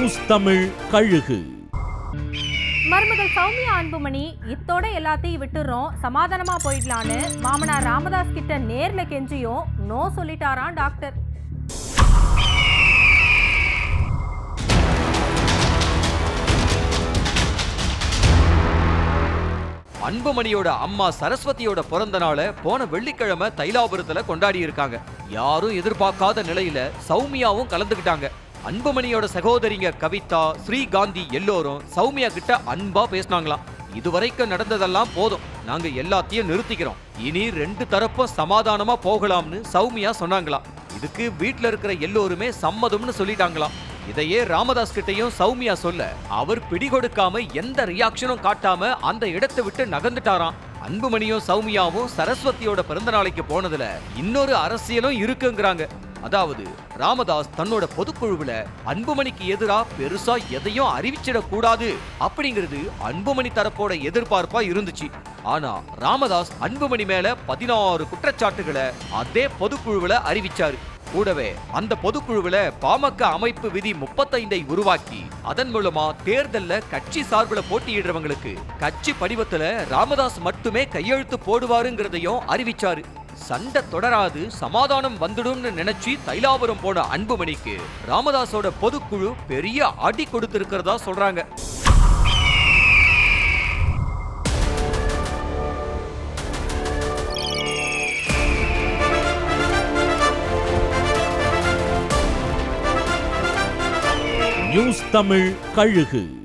News Tamil கழுகு. மருமகள் சௌமியா அன்புமணி இத்தோட எல்லாத்தையும் விட்டுறோம், சமாதானமா போயிடலான்னு மாமனார் ராமதாஸ் கிட்ட நேர்ல கெஞ்சியும் நோ சொல்லிட்டாராம் டாக்டர். அன்புமணியோட அம்மா சரஸ்வதியோட பிறந்த நாளை போன வெள்ளிக்கிழமை தைலாபுரத்துல கொண்டாடி இருக்காங்க. யாரும் எதிர்பார்க்காத நிலையில சௌமியாவும் கலந்துக்கிட்டாங்க. அன்புமணியோட சகோதரிங்க கவிதா, ஸ்ரீகாந்தி எல்லோரும் சௌமியா கிட்ட அன்பா பேசினாங்களாம். இதுவரைக்கும் நடந்ததெல்லாம் போதும், நாங்க எல்லாத்தையும் நிறுத்திக்கிறோம், இனி ரெண்டு தரப்பும் சமாதானமா போகலாம்னு சௌமியா சொன்னாங்களாம். இதுக்கு வீட்டுல இருக்கிற எல்லோருமே சம்மதம்னு சொல்லிட்டாங்களாம். இதையே ராமதாஸ் கிட்டையும் சௌமியா சொல்ல அவர் பிடிகொடுக்காம எந்த ரியாக்ஷனும் காட்டாம அந்த இடத்தை விட்டு நகர்ந்துட்டாராம். அன்புமணியும் சௌமியாவும் சரஸ்வதியோட பிறந்த நாளைக்கு போனதுல இன்னொரு அரசியலும் இருக்குங்கிறாங்க. அதாவது ராமதாஸ் தன்னோட பொதுக்குழுவுல அன்புமணிக்கு எதிரா பெருசா எதையும் அறிவிச்சிடக் கூடாது அப்படிங்கிறது அன்புமணி தரப்போட எதிர்பார்ப்பா இருந்துச்சு. ஆனா ராமதாஸ் அன்புமணி மேல 16 குற்றச்சாட்டுகளை அதே பொதுக்குழுவுல அறிவிச்சாரு. கூடவே அந்த பொதுக்குழுவுல பாமக அமைப்பு விதி 35 உருவாக்கி அதன் மூலமா தேர்தல்ல கட்சி சார்பில் போட்டியிடுறவங்களுக்கு கட்சி படிவத்துல ராமதாஸ் மட்டுமே கையெழுத்து போடுவாருங்கிறதையும் அறிவிச்சாரு. சண்டை தொடராது, சமாதானம் வந்துடும்னு நினைச்சு தைலாபுரம் போன அன்புமணிக்கு ராமதாஸோட பொதுக்குழு பெரிய அடி கொடுத்திருக்கிறதா சொல்றாங்க. நியூஸ் தமிழ் கழுகு.